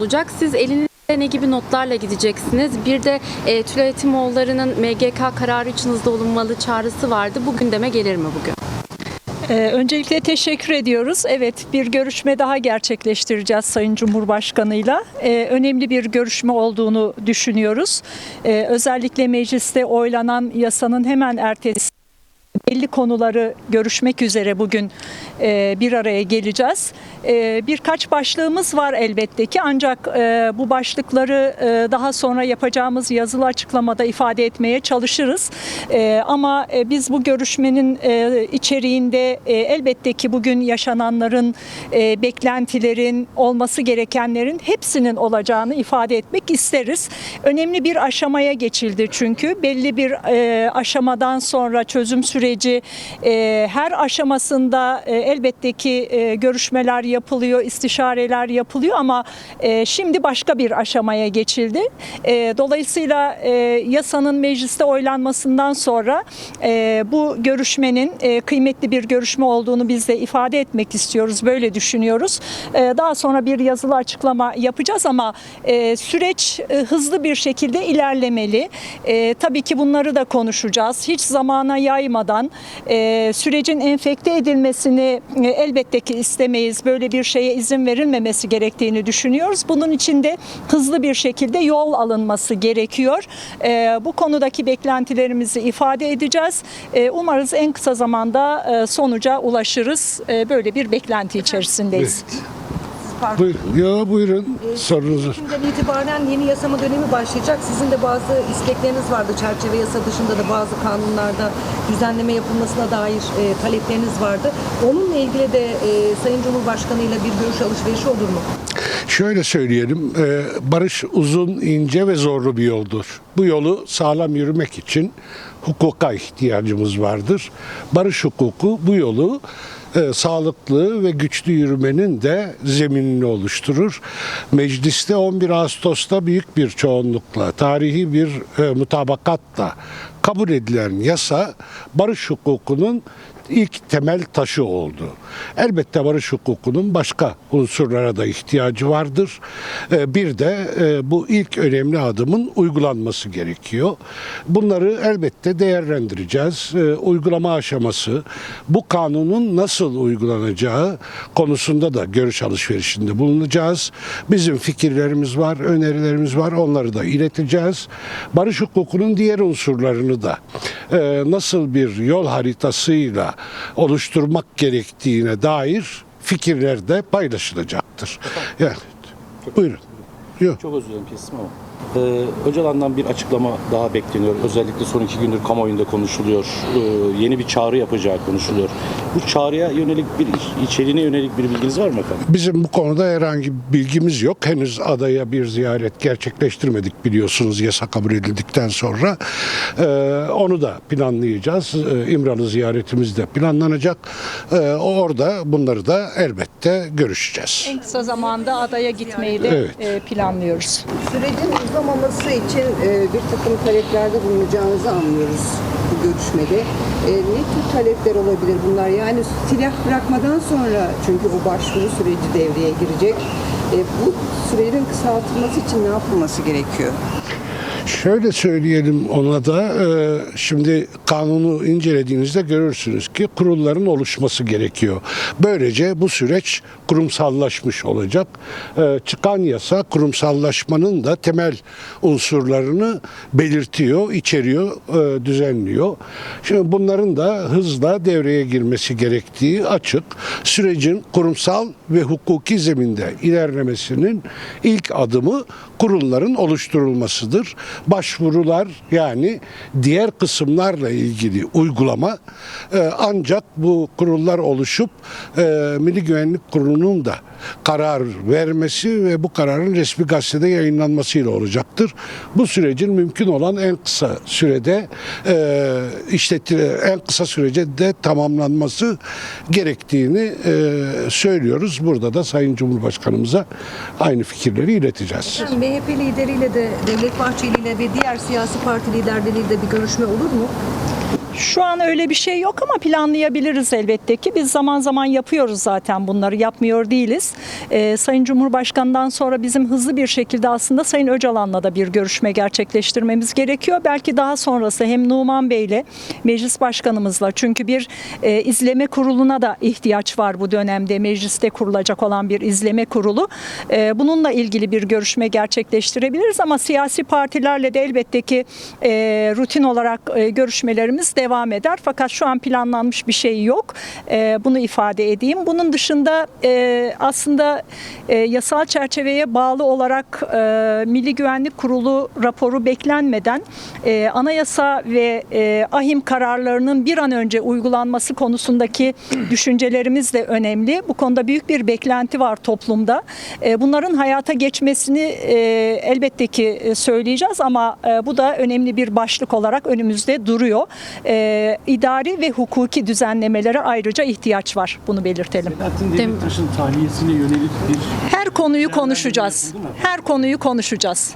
olacak. Siz elinizde ne gibi notlarla gideceksiniz? Bir de Tülay Yetimoğulları'nın MGK kararı için hızlı olunmalı çağrısı vardı. Bu gündeme gelir mi bugün? Öncelikle teşekkür ediyoruz. Evet, bir görüşme daha gerçekleştireceğiz Sayın Cumhurbaşkanı'yla. Önemli bir görüşme olduğunu düşünüyoruz. Özellikle mecliste oylanan yasanın hemen ertesi belli konuları görüşmek üzere bugün bir araya geleceğiz. Birkaç başlığımız var elbette ki, ancak bu başlıkları daha sonra yapacağımız yazılı açıklamada ifade etmeye çalışırız. Ama biz bu görüşmenin içeriğinde elbette ki bugün yaşananların, beklentilerin, olması gerekenlerin hepsinin olacağını ifade etmek isteriz. Önemli bir aşamaya geçildi çünkü. Belli bir aşamadan sonra çözüm süreci her aşamasında elbette ki görüşmeler yapılıyor, istişareler yapılıyor ama şimdi başka bir aşamaya geçildi. Dolayısıyla yasanın mecliste oylanmasından sonra bu görüşmenin kıymetli bir görüşme olduğunu biz de ifade etmek istiyoruz, böyle düşünüyoruz. Daha sonra bir yazılı açıklama yapacağız ama süreç hızlı bir şekilde ilerlemeli. Tabii ki bunları da konuşacağız. Hiç zamana yaymadan sürecin enfekte edilmesini elbette ki istemeyiz. Böyle bir şeye izin verilmemesi gerektiğini düşünüyoruz. Bunun için de hızlı bir şekilde yol alınması gerekiyor. Bu konudaki beklentilerimizi ifade edeceğiz. Umarız en kısa zamanda sonuca ulaşırız. Böyle bir beklenti içerisindeyiz. Evet. Buyurun sorunuzu. Şimdiden itibaren yeni yasama dönemi başlayacak. Sizin de bazı istekleriniz vardı. Çerçeve yasa dışında da bazı kanunlarda düzenleme yapılmasına dair talepleriniz vardı. Onunla ilgili de Sayın Cumhurbaşkanı ile bir görüş alışverişi olur mu? Şöyle söyleyelim, barış uzun, ince ve zorlu bir yoldur. Bu yolu sağlam yürümek için hukuka ihtiyacımız vardır. Barış hukuku bu yolu sağlıklı ve güçlü yürümenin de zeminini oluşturur. Mecliste 11 Ağustos'ta büyük bir çoğunlukla, tarihi bir mutabakatla kabul edilen yasa barış hukukunun ilk temel taşı oldu. Elbette barış hukukunun başka unsurlara da ihtiyacı vardır. Bir de bu ilk önemli adımın uygulanması gerekiyor. Bunları elbette değerlendireceğiz. Uygulama aşaması, bu kanunun nasıl uygulanacağı konusunda da görüş alışverişinde bulunacağız. Bizim fikirlerimiz var, önerilerimiz var. Onları da ileteceğiz. Barış hukukunun diğer unsurlarını da nasıl bir yol haritasıyla oluşturmak gerektiğine dair fikirler de paylaşılacaktır. Yani, buyurun. Yok. Çok özür dilerim kesim ama. Öcalan'dan bir açıklama daha bekleniyor. Özellikle son 2 gündür kamuoyunda konuşuluyor. Yeni bir çağrı yapacağı konuşuluyor. Bu çağrıya yönelik içeriğine yönelik bir bilginiz var mı efendim? Bizim bu konuda herhangi bir bilgimiz yok. Henüz adaya bir ziyaret gerçekleştirmedik, biliyorsunuz, yasa kabul edildikten sonra. Onu da planlayacağız. İmralı ziyaretimiz de planlanacak. Orada bunları da elbette görüşeceğiz. En kısa zamanda adaya gitmeyi de planlıyoruz. Sürecin uzamaması için bir takım taleplerde bulunacağınızı anlıyoruz bu görüşmede. Ne tür talepler olabilir bunlar? Yani silah bırakmadan sonra, çünkü o başvuru süreci devreye girecek. Bu sürenin kısaltılması için ne yapılması gerekiyor? Şöyle söyleyelim ona da, şimdi kanunu incelediğinizde görürsünüz ki kurulların oluşması gerekiyor. Böylece bu süreç kurumsallaşmış olacak. Çıkan yasa kurumsallaşmanın da temel unsurlarını belirtiyor, içeriyor, düzenliyor. Şimdi bunların da hızla devreye girmesi gerektiği açık. Sürecin kurumsal ve hukuki zeminde ilerlemesinin ilk adımı kurulların oluşturulmasıdır. Başvurular, yani diğer kısımlarla ilgili uygulama ancak bu kurullar oluşup Milli Güvenlik Kurulu'nun da karar vermesi ve bu kararın resmi gazetede yayınlanmasıyla olacaktır. Bu sürecin mümkün olan en kısa sürede en kısa sürece de tamamlanması gerektiğini söylüyoruz. Burada da Sayın Cumhurbaşkanımıza aynı fikirleri ileteceğiz. MHP lideriyle de, Devlet Bahçeli ile ve diğer siyasi parti liderleriyle de bir görüşme olur mu? Şu an öyle bir şey yok ama planlayabiliriz elbette ki. Biz zaman zaman yapıyoruz zaten bunları, yapmıyor değiliz. Sayın Cumhurbaşkanı'ndan sonra bizim hızlı bir şekilde aslında Sayın Öcalan'la da bir görüşme gerçekleştirmemiz gerekiyor. Belki daha sonrası hem Numan Bey'le, Meclis Başkanımızla, çünkü bir izleme kuruluna da ihtiyaç var bu dönemde. Mecliste kurulacak olan bir izleme kurulu. Bununla ilgili bir görüşme gerçekleştirebiliriz ama siyasi partilerle de elbette ki rutin olarak görüşmelerimiz devam eder. Fakat şu an planlanmış bir şey yok. Bunu ifade edeyim. Bunun dışında aslında yasal çerçeveye bağlı olarak Milli Güvenlik Kurulu raporu beklenmeden anayasa ve ahim kararlarının bir an önce uygulanması konusundaki düşüncelerimiz de önemli. Bu konuda büyük bir beklenti var toplumda. Bunların hayata geçmesini elbette ki söyleyeceğiz ama bu da önemli bir başlık olarak önümüzde duruyor. İdari ve hukuki düzenlemelere ayrıca ihtiyaç var. Bunu belirtelim. Selahattin Demirtaş'ın tahliyesine yönelik bir Her konuyu konuşacağız. Her konuyu konuşacağız.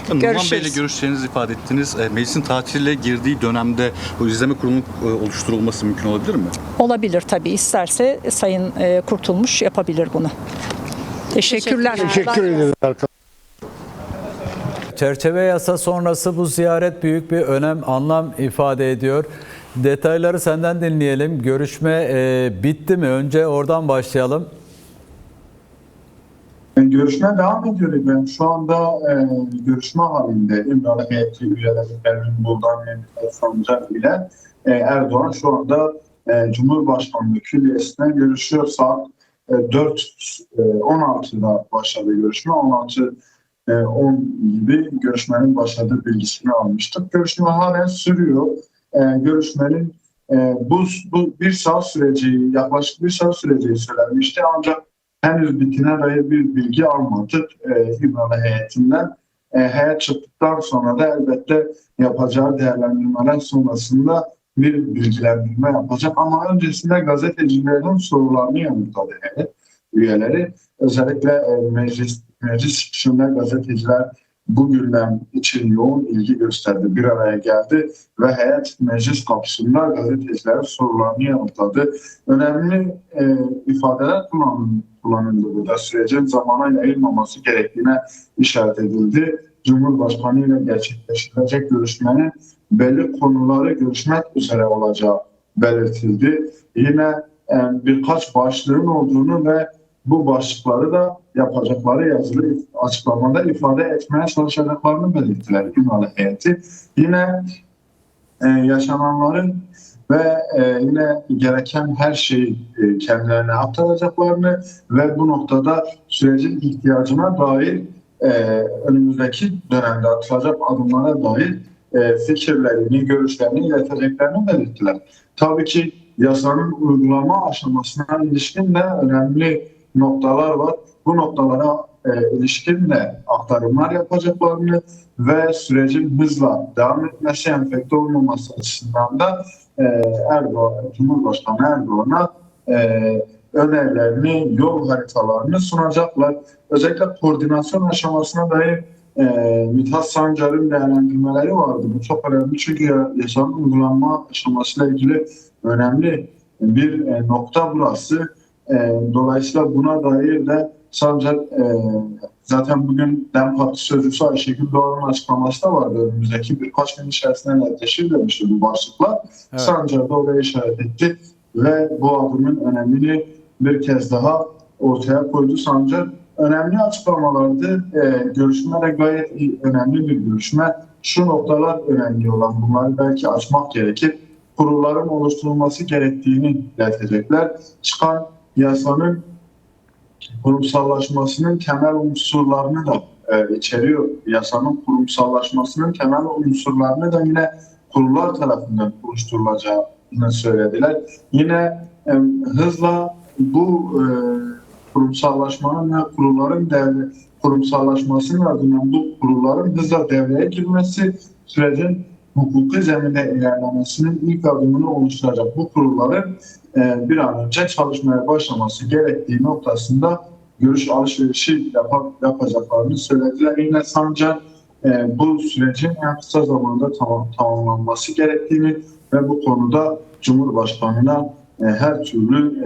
Numan Görüşürüz. Bey'le görüşeceğinizi ifade ettiniz. Meclisin tatile girdiği dönemde bu izleme kurulunun oluşturulması mümkün olabilir mi? Olabilir tabii. İsterse Sayın Kurtulmuş yapabilir bunu. Teşekkürler. Teşekkür ederiz arkadaşlar. Çerçeve yasa sonrası bu ziyaret büyük bir anlam ifade ediyor. Detayları senden dinleyelim. Görüşme bitti mi? Önce oradan başlayalım. Görüşme devam ediyor. Ben şu anda görüşme halinde İmralı heyeti üyeleri Ermin Buldan ve Sancar ile Erdoğan şu anda Cumhurbaşkanlığı Külliyesi'nden görüşüyor. Saat 4:16'da başladı görüşme. 16:10 gibi görüşmenin başladığı bilgisini almıştık. Görüşme halen sürüyor. Görüşmenin bu bir saat süreceği, yaklaşık bir saat süreceği söylenmişti ancak henüz bitine dair bir bilgi almadık İmralı heyetinden. Heyet çıktıktan sonra da elbette yapacağı değerlendirmeler sonrasında bir bilgilendirme yapacak. Ama öncesinde gazetecilerin sorularını yanıtladı heyet üyeleri. Özellikle meclis çıkışında gazeteciler bu gündem için yoğun ilgi gösterdi, bir araya geldi ve heyet meclis kapısında gazetecilerin sorularını yanıtladı. Önemli ifadeler kullanıldı burada. Sürecin zamana yayılmaması gerektiğine işaret edildi. Cumhurbaşkanı ile gerçekleştirilecek görüşmenin belli konuları görüşmek üzere olacağı belirtildi. Yine birkaç başlığın olduğunu ve bu başlıkları da yapacakları yazılı açıklamada ifade etmeye çalışacaklarını belirttiler İmralı heyeti. Yine yaşananların ve yine gereken her şeyi kendilerine aktaracaklarını ve bu noktada sürecin ihtiyacına dair önümüzdeki dönemde atılacak adımlara dair fikirlerini, görüşlerini ileteceklerini belirttiler. Tabii ki yasanın uygulama aşamasına ilişkin de önemli noktalar var. Bu noktalara ilişkin de aktarımlar yapacaklarını ve sürecin hızla devam etmesi, enfekte olmaması açısından da Cumhurbaşkanı Erdoğan'a önerilerini, yol haritalarını sunacaklar. Özellikle koordinasyon aşamasına dair Mithat Sancar'ın değerlendirmeleri vardı. Bu çok önemli çünkü yasanın uygulanma aşamasıyla ilgili önemli bir nokta burası. Dolayısıyla buna dair de Sancar zaten bugün DEM Parti Sözcüsü Ayşegül Doğan'ın açıklaması da vardı. Önümüzdeki birkaç gün içerisinde netleşir demişti bu başlıklar. Evet. Sancar da oraya işaret etti ve bu adımın önemini bir kez daha ortaya koydu. Sancar önemli açıklamalardı. Görüşme de gayet önemli bir görüşme. Şu noktalar önemli olan, bunları belki açmak gerekir. Kurulların oluşturulması gerektiğini iletecekler. Çıkan yasanın kurumsallaşmasının temel unsurlarını da içeriyor. Yasanın kurumsallaşmasının temel unsurlarını da yine kurullar tarafından oluşturulacağını söylediler. Yine hızla bu kurumsallaşmanın ve kurumsallaşmasının ardından bu kurulların hızla devreye girmesi sürecin hukuki zeminde ilerlemesinin ilk adımını oluşturacak. Bu kurulların bir an önce çalışmaya başlaması gerektiği noktasında görüş alışverişi yapacaklarını söylediler. Yine Sancar bu sürecin en kısa zamanda tamamlanması gerektiğini ve bu konuda Cumhurbaşkanı'na her türlü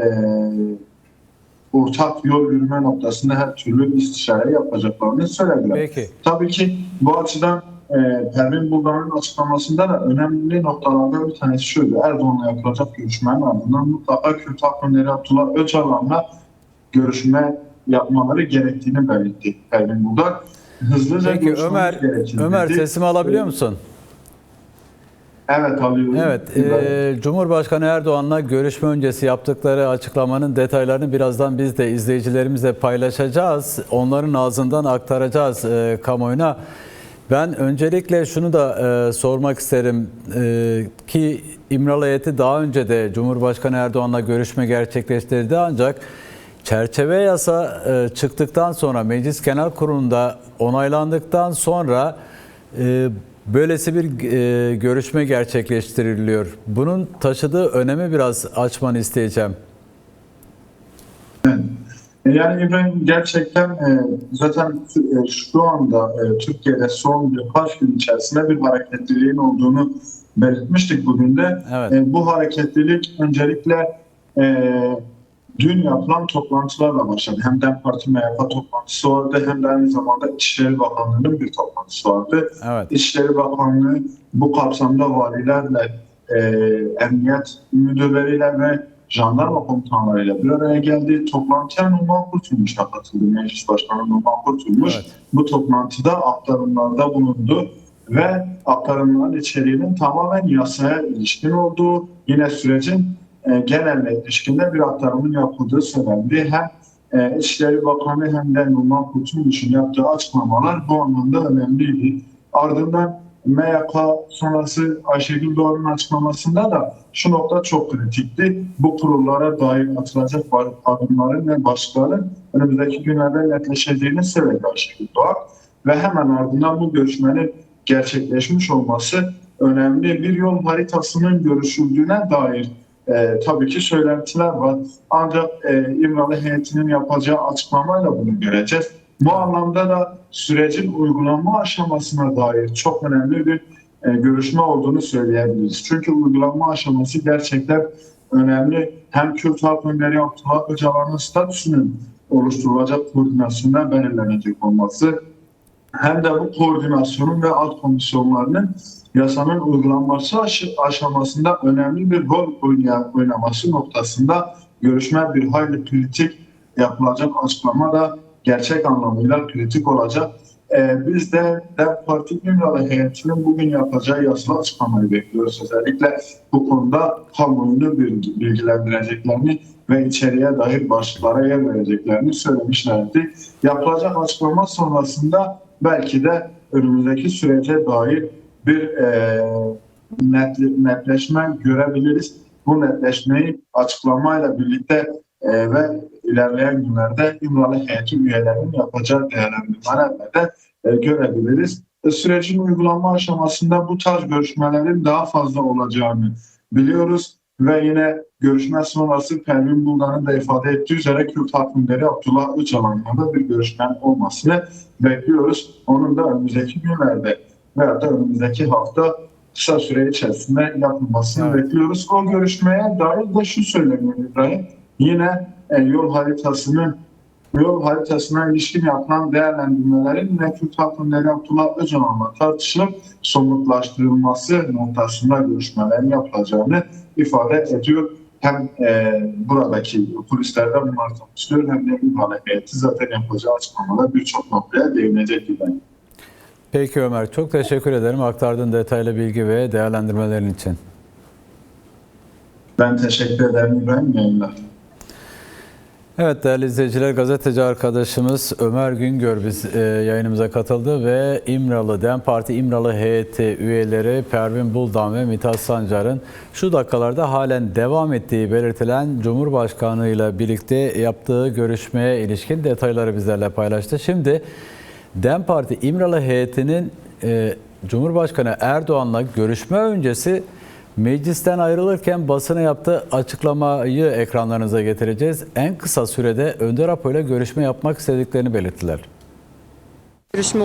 ortak yol yürüme noktasında her türlü istişare yapacaklarını söylediler. Peki. Tabii ki bu açıdan Pervin Buldan'ın açıklamasında da önemli noktalardan bir tanesi şuydu. Erdoğan'la yapılacak görüşmenin ardından mutlaka Kürt hakimleri Abdullah Öcalan'la görüşme yapmaları gerektiğini belirtti Pervin Buldan. Hızlıca Peki Ömer sesimi alabiliyor musun? Evet, alıyorum. Evet, Cumhurbaşkanı Erdoğan'la görüşme öncesi yaptıkları açıklamanın detaylarını birazdan biz de izleyicilerimizle paylaşacağız. Onların ağzından aktaracağız kamuoyuna. Ben öncelikle şunu da sormak isterim ki İmralı heyeti daha önce de Cumhurbaşkanı Erdoğan'la görüşme gerçekleştirdi ancak çerçeve yasa çıktıktan sonra Meclis Genel Kurulu'nda onaylandıktan sonra böylesi bir görüşme gerçekleştiriliyor. Bunun taşıdığı önemi biraz açmanı isteyeceğim. Yani İbrahim, gerçekten zaten şu anda Türkiye'de son birkaç gün içerisinde bir hareketliliğin olduğunu belirtmiştik bugün de. Evet. Bu hareketlilik öncelikle dün yapılan toplantılarla başladı. Hem DEM Parti MYK toplantısı vardı hem de aynı zamanda İçişleri Bakanlığı'nın bir toplantısı vardı. Evet. İçişleri Bakanlığı bu kapsamda valilerle, emniyet müdürleriyle ve jandarma komutanlarıyla bir araya geldi. Toplantıya Numan Kurtulmuş da katıldı. Meclis Başkanı Numan Kurtulmuş bu toplantıda aktarımlarda bulundu ve aktarımların içeriğinin tamamen yasaya ilişkin olduğu, yine sürecin geneline ilişkinde bir aktarımın yapıldığı söylendi. Hem İçişleri Bakanı hem de Numan Kurtulmuş'un yaptığı açıklamalar bu anlamda önemliydi. Ardından MYK sonrası Ayşegül Doğru'nun açıklamasında da şu nokta çok kritikti. Bu kurullara dair atılacak adımların ve başlıkların önümüzdeki günlerde netleşeceğini söyledi Ayşegül Doğru. Ve hemen ardından bu görüşmenin gerçekleşmiş olması önemli. Bir yol haritasının görüşüldüğüne dair tabii ki söylentiler var. Ancak İmralı heyetinin yapacağı açıklamayla bunu göreceğiz. Bu anlamda da sürecin uygulanma aşamasına dair çok önemli bir görüşme olduğunu söyleyebiliriz. Çünkü uygulanma aşaması gerçekten önemli. Hem Kürt Halk Önderi Abdullah Öcalan'ın statüsünün oluşturulacak koordinasyonda belirlenecek olması, hem de bu koordinasyonun ve alt komisyonlarının yasanın uygulanması aşamasında önemli bir rol oynaması noktasında görüşme bir hayli kritik, yapılacak açıklama da gerçek anlamıyla kritik olacak. Biz de DEM Parti İmralı heyetinin bugün yapacağı yasal açıklamayı bekliyoruz. Özellikle bu konuda kamuoyunu bilgilendireceklerini ve içeriye dair başlıklara yer vereceklerini söylemişlerdi. Yapılacak açıklama sonrasında belki de önümüzdeki sürece dair bir netleşme görebiliriz. Bu netleşmeyi açıklamayla birlikte ve ilerleyen günlerde İmralı heyeti üyelerinin yapacağı değerlendirmelerle de görebiliriz. Sürecin uygulanma aşamasında bu tarz görüşmelerin daha fazla olacağını biliyoruz ve yine görüşme sonrası Pervin Buldan'ın da ifade ettiği üzere Kürt hakimleri Abdullah Öcalan'la da bir görüşmenin olmasını bekliyoruz. Onun da önümüzdeki günlerde veya da önümüzdeki hafta kısa süre içerisinde yapılmasını bekliyoruz. O görüşmeye dair de şu söyleniyor İbrahim. Yine yol haritasına ilişkin yapılan değerlendirmelerin Kürt hakimleri Abdullah Öcalan'la tartışılıp somutlaştırılması noktasında görüşmelerin yapılacağını ifade ediyor. Hem buradaki kulislerden bunlar tartışılıyor hem de İmralı heyeti zaten yapacağı açıklamada birçok noktaya değinecek gibi. Peki Ömer, çok teşekkür ederim aktardığın detaylı bilgi ve değerlendirmelerin için. Ben teşekkür ederim İbrahim. Yayınlar. Evet değerli izleyiciler, gazeteci arkadaşımız Ömer Güngör yayınımıza katıldı ve DEM Parti İmralı heyeti üyeleri Pervin Buldan ve Mithat Sancar'ın şu dakikalarda halen devam ettiği belirtilen Cumhurbaşkanı ile birlikte yaptığı görüşmeye ilişkin detayları bizlerle paylaştı. Şimdi DEM Parti İmralı heyetinin Cumhurbaşkanı Erdoğan'la görüşme öncesi meclisten ayrılırken basına yaptığı açıklamayı ekranlarınıza getireceğiz. En kısa sürede Önder Apo ile görüşme yapmak istediklerini belirttiler. Görüşme